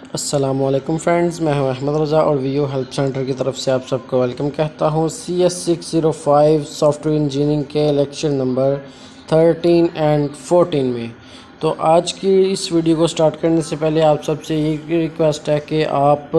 अस्सलामुअलैकुम फ्रेंड्स, मैं हूं अहमद रज़ा और वीओ हेल्प सेंटर की तरफ से आप सबको वेलकम कहता हूं। CS605 सॉफ्टवेयर इंजीनियरिंग के लेक्चर नंबर 13 एंड 14 में। तो आज की इस वीडियो को स्टार्ट करने से पहले आप सबसे ये रिक्वेस्ट है कि आप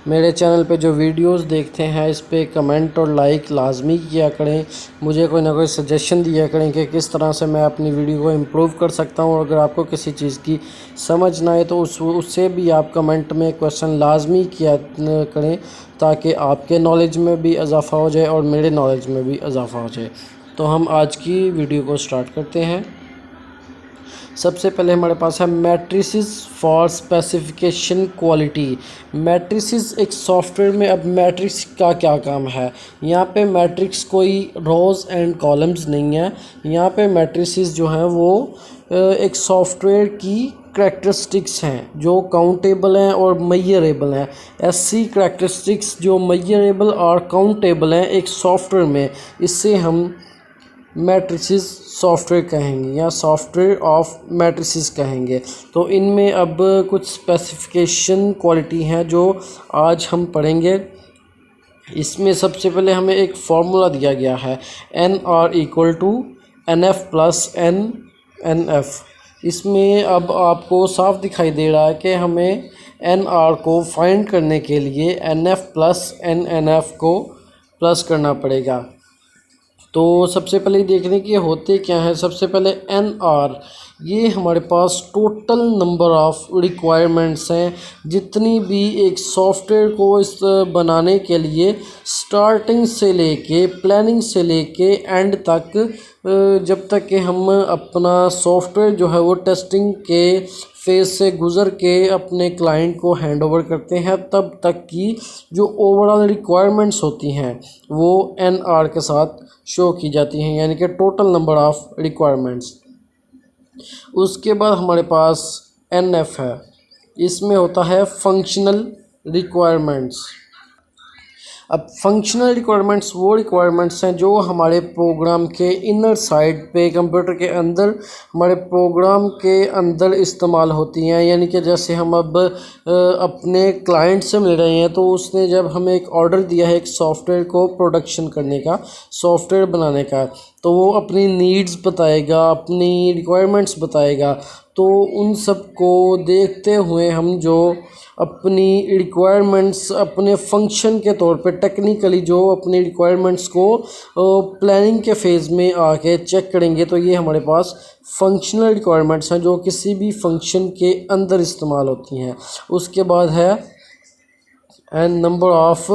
मेरे चैनल पे जो वीडियोस देखते हैं इस पे कमेंट और लाइक लाजमी किया करें। मुझे कोई ना कोई सजेशन दिया करें कि किस तरह से मैं अपनी वीडियो को इम्प्रूव कर सकता हूं। और अगर आपको किसी चीज़ की समझ ना आए तो उससे भी आप कमेंट में क्वेश्चन लाजमी किया करें, ताकि आपके नॉलेज में भी इजाफ़ा हो जाए और मेरे नॉलेज में भी इजाफ़ा हो जाए। तो हम आज की वीडियो को स्टार्ट करते हैं। सबसे पहले हमारे पास है matrices for specification quality. Matrices एक सॉफ्टवेयर में, अब मैट्रिक्स का क्या काम है, यहाँ पे मैट्रिक्स कोई रोज़ एंड कॉलम्स नहीं है। यहाँ पे मैट्रिसेस जो हैं वो एक सॉफ्टवेयर की करैक्टरिस्टिक्स हैं जो काउंटेबल हैं और मेजरेबल हैं। ऐसी करैक्टरिस्टिक्स जो मेजरेबल और काउंटेबल हैं एक सॉफ्टवेयर में, इससे हम मैट्रिसेस सॉफ्टवेयर कहेंगे या सॉफ्टवेयर ऑफ मैट्रिसेस कहेंगे। तो इनमें अब कुछ स्पेसिफिकेशन क्वालिटी हैं जो आज हम पढ़ेंगे। इसमें सबसे पहले हमें एक फार्मूला दिया गया है NR=NF + NF। इसमें अब आपको साफ दिखाई दे रहा है कि हमें NR को फाइंड करने के लिए NF + NNF को प्लस करना पड़ेगा। तो सबसे पहले देखने की होते क्या है। सबसे पहले NR, ये हमारे पास टोटल नंबर ऑफ़ रिक्वायरमेंट्स हैं जितनी भी एक सॉफ्टवेयर को इस बनाने के लिए स्टार्टिंग से लेके प्लानिंग से लेके एंड तक, जब तक कि हम अपना सॉफ्टवेयर जो है वो टेस्टिंग के फेज़ से गुज़र के अपने क्लाइंट को हैंड ओवर करते हैं, तब तक की जो ओवरऑल रिक्वायरमेंट्स होती हैं वो NR के साथ शो की जाती हैं, यानी कि टोटल नंबर ऑफ़ रिक्वायरमेंट्स। उसके बाद हमारे पास NF है, इसमें होता है फंक्शनल रिक्वायरमेंट्स। अब फंक्शनल रिक्वायरमेंट्स वो रिक्वायरमेंट्स हैं जो हमारे प्रोग्राम के इनर साइड पे कंप्यूटर के अंदर, हमारे प्रोग्राम के अंदर इस्तेमाल होती हैं। यानी कि जैसे हम अब अपने क्लाइंट से मिल रहे हैं तो उसने जब हमें एक ऑर्डर दिया है एक सॉफ्टवेयर को प्रोडक्शन करने का, सॉफ्टवेयर बनाने का, तो वो अपनी नीड्स बताएगा, अपनी रिक्वायरमेंट्स बताएगा। तो उन सब को देखते हुए हम जो अपनी रिक्वायरमेंट्स अपने फंक्शन के तौर पे टेक्निकली जो अपनी रिक्वायरमेंट्स को प्लानिंग के फेज़ में आके चेक करेंगे, तो ये हमारे पास फंक्शनल रिक्वायरमेंट्स हैं जो किसी भी फंक्शन के अंदर इस्तेमाल होती हैं। उसके बाद है number of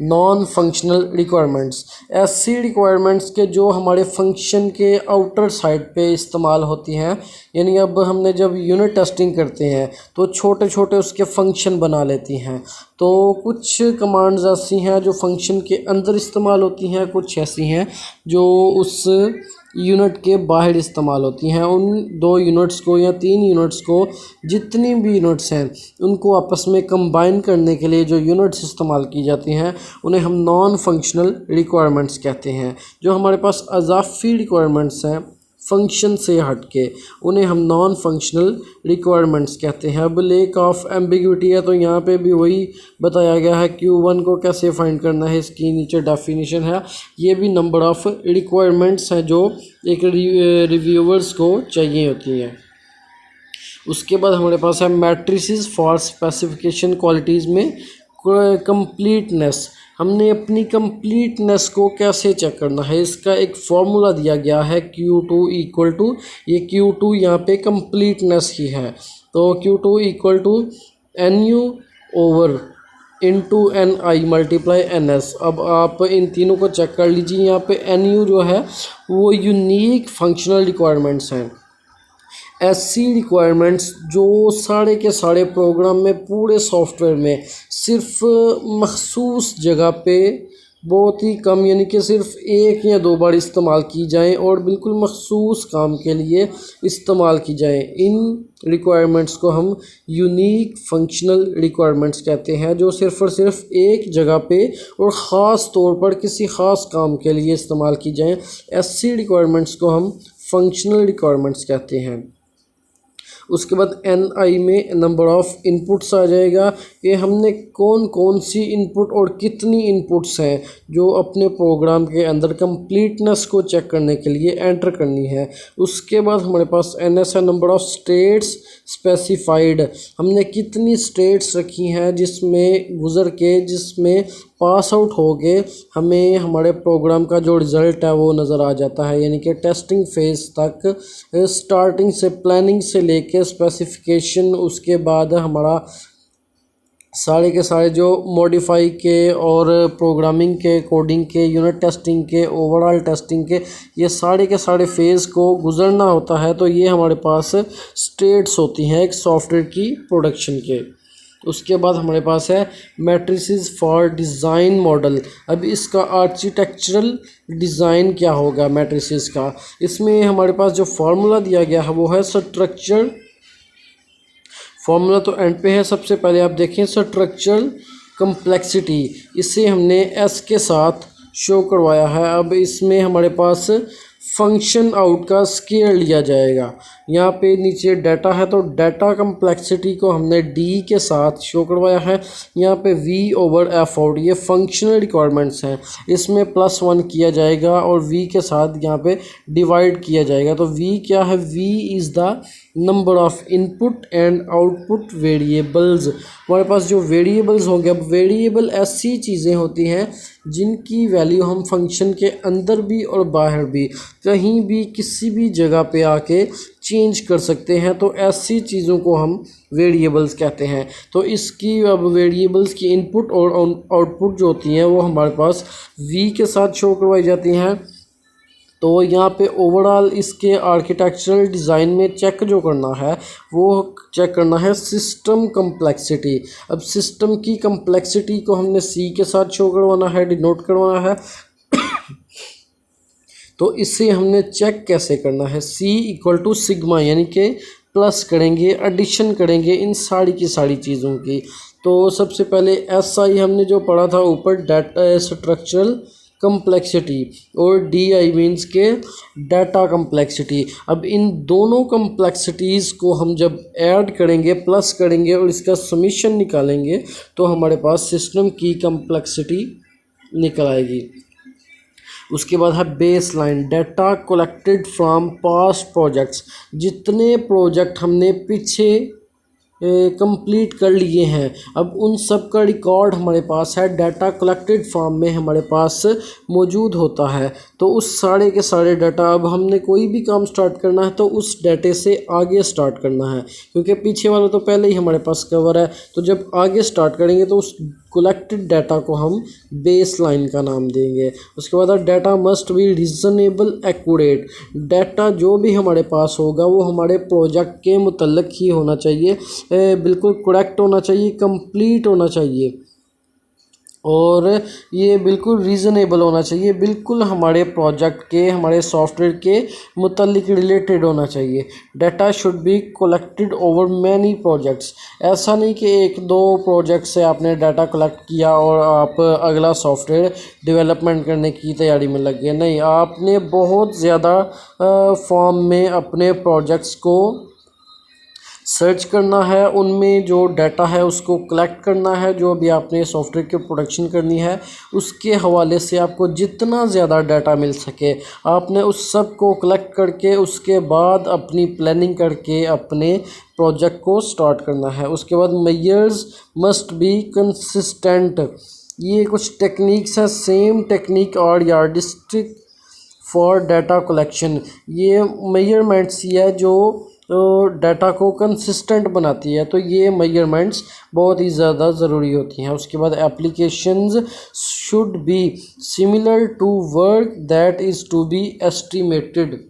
non functional requirements. ऐसी रिक्वायरमेंट्स के जो हमारे फंक्शन के आउटर साइड पे इस्तेमाल होती हैं। यानी अब हमने जब यूनिट टेस्टिंग करते हैं तो छोटे छोटे उसके फंक्शन बना लेती हैं। तो कुछ कमांड्स ऐसी हैं जो फंक्शन के अंदर इस्तेमाल होती हैं, कुछ ऐसी हैं जो उस यूनिट के बाहर इस्तेमाल होती हैं। उन 2 यूनिट्स को या 3 यूनिट्स को, जितनी भी यूनिट्स हैं उनको आपस में कंबाइन करने के लिए जो यूनिट्स इस्तेमाल की जाती हैं उन्हें हम नॉन फंक्शनल रिक्वायरमेंट्स कहते हैं। जो हमारे पास अज़ाफ़ी रिक्वायरमेंट्स हैं फंक्शन से हट के, उन्हें हम नॉन फंक्शनल रिक्वायरमेंट्स कहते हैं। अब लेक ऑफ एम्बिग्विटी है तो यहाँ पे भी वही बताया गया है Q1 को कैसे फाइंड करना है, इसकी नीचे डेफिनेशन है। ये भी नंबर ऑफ़ रिक्वायरमेंट्स हैं जो एक रिव्यूअर्स को चाहिए होती हैं। उसके बाद हमारे पास है मैट्रिसेस फॉर स्पेसिफिकेशन क्वालिटीज़ में कंप्लीटनेस। हमने अपनी कंप्लीटनेस को कैसे चेक करना है, इसका एक फार्मूला दिया गया है Q2 ये Q2 यहाँ पे कंप्लीटनेस ही है। तो Q2 NU over into NI multiply NS। अब आप इन तीनों को चेक कर लीजिए। यहाँ पे NU जो है वो यूनिक फंक्शनल रिक्वायरमेंट्स हैं। ऐसी रिक्वायरमेंट्स जो सारे के सारे प्रोग्राम में, पूरे सॉफ्टवेयर में सिर्फ मखसूस जगह पे बहुत ही कम, यानी कि सिर्फ 1 या 2 बार इस्तेमाल की जाएं और बिल्कुल मखसूस काम के लिए इस्तेमाल की जाएं। इन रिक्वायरमेंट्स को हम यूनिक फंक्शनल रिक्वायरमेंट्स कहते हैं, जो सिर्फ और सिर्फ एक जगह पे और ख़ास तौर पर किसी ख़ास काम के लिए इस्तेमाल की जाएं। ऐसी रिक्वायरमेंट्स को हम फंक्शनल रिक्वायरमेंट्स कहते हैं। उसके बाद एन आई में नंबर ऑफ़ इनपुट्स आ जाएगा कि हमने कौन कौन सी इनपुट और कितनी इनपुट्स हैं जो अपने प्रोग्राम के अंदर कंप्लीटनेस को चेक करने के लिए एंटर करनी है। उसके बाद हमारे पास एन एस है नंबर ऑफ़ स्टेट्स स्पेसिफाइड, हमने कितनी स्टेट्स रखी हैं जिसमें गुज़र के जिसमें पास आउट हो गए हमें हमारे प्रोग्राम का जो रिज़ल्ट है वो नज़र आ जाता है। यानी कि टेस्टिंग फेज़ तक स्टार्टिंग से प्लानिंग से लेके स्पेसिफिकेशन, उसके बाद हमारा सारे के सारे जो मॉडिफाई के और प्रोग्रामिंग के, कोडिंग के, यूनिट टेस्टिंग के, ओवरऑल टेस्टिंग के, ये सारे के सारे फेज़ को गुज़रना होता है। तो ये हमारे पास स्टेट्स होती हैं एक सॉफ्टवेयर की प्रोडक्शन के। उसके बाद हमारे पास है मैट्रिसेस फॉर डिज़ाइन मॉडल। अब इसका आर्किटेक्चरल डिज़ाइन क्या होगा मैट्रिसेस का, इसमें हमारे पास जो फार्मूला दिया गया है वो है स्ट्रक्चर, फार्मूला तो एंड पे है। सबसे पहले आप देखें स्ट्रक्चरल कम्प्लेक्सिटी, इसे हमने एस के साथ शो करवाया है। अब इसमें हमारे पास फंक्शन आउट का स्केल लिया जाएगा। यहाँ पे नीचे डाटा है तो डाटा कम्प्लेक्सिटी को हमने डी के साथ शो करवाया है। यहाँ पे वी ओवर एफ आउट ये फंक्शनल रिक्वायरमेंट्स हैं, इसमें +1 किया जाएगा और वी के साथ यहाँ पे डिवाइड किया जाएगा। तो वी क्या है, V is the number of input and output variables. हमारे पास जो वेरिएबल्स होंगे, अब वेरिएबल ऐसी चीज़ें होती हैं जिनकी वैल्यू हम फंक्शन के अंदर भी और बाहर भी कहीं भी किसी भी जगह पे आके चेंज कर सकते हैं। तो ऐसी चीज़ों को हम वेरिएबल्स कहते हैं। तो इसकी अब वेरिएबल्स की इनपुट और आउटपुट जो होती हैं वो हमारे पास वी के साथ शो करवाई जाती हैं। तो यहाँ पे ओवरऑल इसके आर्किटेक्चरल डिज़ाइन में चेक जो करना है वो चेक करना है सिस्टम कम्प्लेक्सिटी। अब सिस्टम की कम्प्लेक्सिटी को हमने सी के साथ शो करवाना है, डिनोट करवाना है। तो इससे हमने चेक कैसे करना है, सी इक्वल टू सिग्मा, यानी कि प्लस करेंगे, एडिशन करेंगे इन सारी की सारी चीज़ों की। तो सबसे पहले एस आई हमने जो पढ़ा था ऊपर डाटा स्ट्रक्चरल कम्प्लेक्सिटी और डी आई मीन्स के डाटा कम्प्लेक्सिटी। अब इन दोनों कम्प्लेक्सिटीज़ को हम जब ऐड करेंगे, प्लस करेंगे और इसका समीशन निकालेंगे तो हमारे पास सिस्टम की कम्प्लेक्सिटी निकल आएगी। उसके बाद है base line, data collected from past projects, जितने प्रोजेक्ट हमने पीछे कंप्लीट कर लिए हैं अब उन सब का रिकॉर्ड हमारे पास है, डाटा कलेक्टेड फॉर्म में हमारे पास मौजूद होता है। तो उस सारे के सारे डाटा, अब हमने कोई भी काम स्टार्ट करना है तो उस डाटे से आगे स्टार्ट करना है, क्योंकि पीछे वाला तो पहले ही हमारे पास कवर है। तो जब आगे स्टार्ट करेंगे तो उस कलेक्टेड डाटा को हम बेस लाइन का नाम देंगे। उसके बाद data must be reasonable accurate, data जो भी हमारे पास होगा वो हमारे प्रोजेक्ट के मुतल्लिक ही होना चाहिए, बिल्कुल करेक्ट होना चाहिए, कंप्लीट होना चाहिए और ये बिल्कुल रीज़नेबल होना चाहिए, बिल्कुल हमारे प्रोजेक्ट के, हमारे सॉफ्टवेयर के मुतल्लिक रिलेटेड होना चाहिए। Data should be collected over many projects, ऐसा नहीं कि एक दो प्रोजेक्ट से आपने डाटा कलेक्ट किया और आप अगला सॉफ्टवेयर डेवलपमेंट करने की तैयारी में लग गए। नहीं, आपने बहुत ज़्यादा फॉर्म में अपने प्रोजेक्ट्स को सर्च करना है, उनमें जो डाटा है उसको कलेक्ट करना है, जो भी आपने सॉफ्टवेयर की प्रोडक्शन करनी है उसके हवाले से आपको जितना ज़्यादा डाटा मिल सके आपने उस सब को कलेक्ट करके उसके बाद अपनी प्लानिंग करके अपने प्रोजेक्ट को स्टार्ट करना है। उसके बाद मेजर्स मस्ट बी कंसिस्टेंट, ये कुछ टेक्निक्स हैं, सेम टेक्निक और यार्डस्टिक फॉर डाटा कलेक्शन। ये मेजरमेंट्स ही है जो डाटा को कंसिस्टेंट बनाती है, तो ये मेजरमेंट्स बहुत ही ज़्यादा ज़रूरी होती हैं। उसके बाद applications should be similar to work that is to be estimated,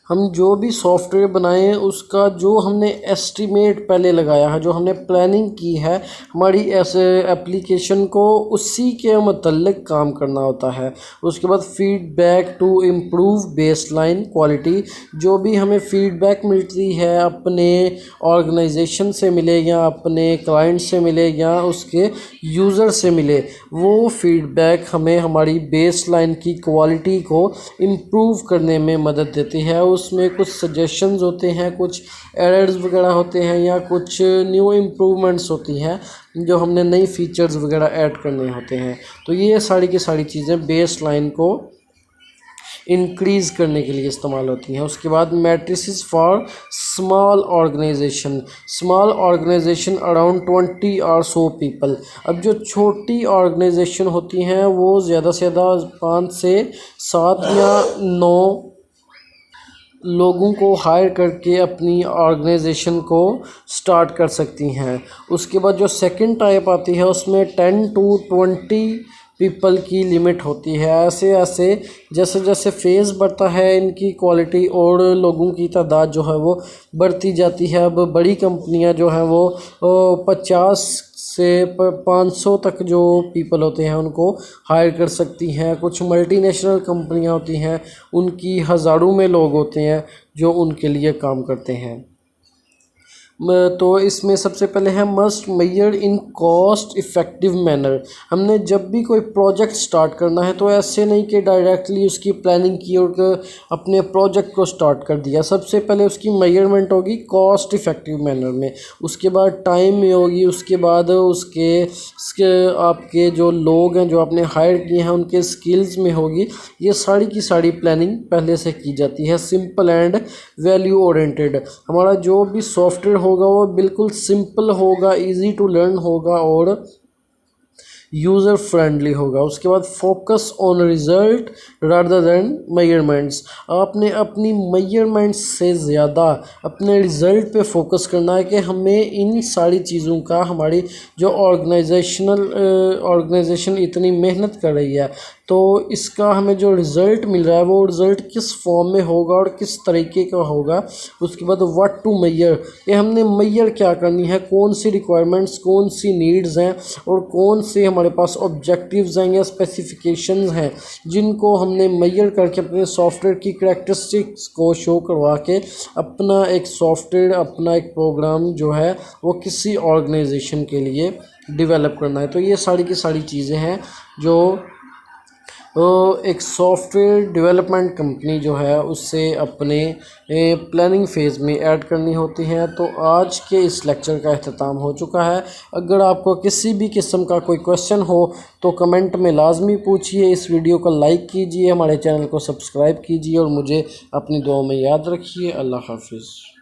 हम जो भी सॉफ्टवेयर बनाएं उसका जो हमने एस्टीमेट पहले लगाया है, जो हमने प्लानिंग की है हमारी ऐसे एप्लीकेशन को, उसी के मतलब काम करना होता है। उसके बाद feedback to improve baseline quality, जो भी हमें फीडबैक मिलती है अपने ऑर्गेनाइजेशन से मिले या अपने क्लाइंट से मिले या उसके यूज़र से मिले, वो फीडबैक हमें हमारी बेसलाइन की क्वालिटी को इम्प्रूव करने में मदद देती है। उसमें कुछ सजेशंस होते हैं, कुछ एरर्स वगैरह होते हैं या कुछ न्यू इम्प्रूवमेंट्स होती हैं जो हमने नई फीचर्स वगैरह ऐड करने होते हैं। तो ये सारी की सारी चीज़ें बेस लाइन को इंक्रीज़ करने के लिए इस्तेमाल होती हैं। उसके बाद matrices for small organisation around 20 और 100 पीपल। अब जो छोटी ऑर्गेनाइजेशन होती हैं वो ज़्यादा से ज़्यादा 5 से 7 या 9 लोगों को हायर करके अपनी ऑर्गेनाइजेशन को स्टार्ट कर सकती हैं। उसके बाद जो सेकंड टाइप आती है उसमें 10 to 20 पीपल की लिमिट होती है। ऐसे ऐसे जैसे जैसे फेज़ बढ़ता है इनकी क्वालिटी और लोगों की तादाद जो है वो बढ़ती जाती है। अब बड़ी कंपनियां जो हैं वो 50 से 500 तक जो पीपल होते हैं उनको हायर कर सकती हैं। कुछ मल्टीनेशनल कंपनियां होती हैं उनकी हज़ारों में लोग होते हैं जो उनके लिए काम करते हैं। तो इसमें सबसे पहले है must measure in cost effective manner. हमने जब भी कोई प्रोजेक्ट स्टार्ट करना है तो ऐसे नहीं कि डायरेक्टली उसकी प्लानिंग की और अपने प्रोजेक्ट को स्टार्ट कर दिया। सबसे पहले उसकी मेजरमेंट होगी कॉस्ट इफ़ेक्टिव मैनर में, उसके बाद टाइम में होगी, उसके बाद उसके आपके जो लोग हैं जो आपने हायर किए हैं उनके स्किल्स में होगी। ये सारी की सारी प्लानिंग पहले से की जाती है। सिंपल एंड वैल्यू ओरिएंटेड, हमारा जो भी सॉफ्टवेयर होगा वो बिल्कुल सिंपल होगा, इजी टू लर्न होगा और यूज़र फ्रेंडली होगा। उसके बाद focus on result rather than measurements. आपने अपनी मेजरमेंट्स से ज़्यादा अपने रिज़ल्ट पे फोकस करना है कि हमें इन सारी चीज़ों का, हमारी जो ऑर्गेनाइजेशन इतनी मेहनत कर रही है तो इसका हमें जो रिज़ल्ट मिल रहा है वो रिज़ल्ट किस फॉर्म में होगा और किस तरीके का होगा। उसके बाद व्हाट टू मेजर, ये हमने मेजर क्या करनी है, कौन सी रिक्वायरमेंट्स, कौन सी नीड्स हैं और कौन से हमारे पास ऑब्जेक्टिव्स हैं या स्पेसिफिकेशंस हैं जिनको हमने मेजर करके अपने सॉफ्टवेयर की करैक्टरिस्टिक्स को शो करवा के अपना एक सॉफ्टवेयर, अपना एक प्रोग्राम जो है वो किसी ऑर्गेनाइजेशन के लिए डेवलप करना है। तो ये सारी की सारी चीज़ें हैं जो एक सॉफ्टवेयर डेवलपमेंट कंपनी जो है उससे अपने प्लानिंग फ़ेज़ में ऐड करनी होती हैं। तो आज के इस लेक्चर का अख्ताम हो चुका है। अगर आपको किसी भी किस्म का कोई क्वेश्चन हो तो कमेंट में लाजमी पूछिए। इस वीडियो को लाइक कीजिए, हमारे चैनल को सब्सक्राइब कीजिए और मुझे अपनी दुआओं में याद रखिए। अल्लाह हाफिज़।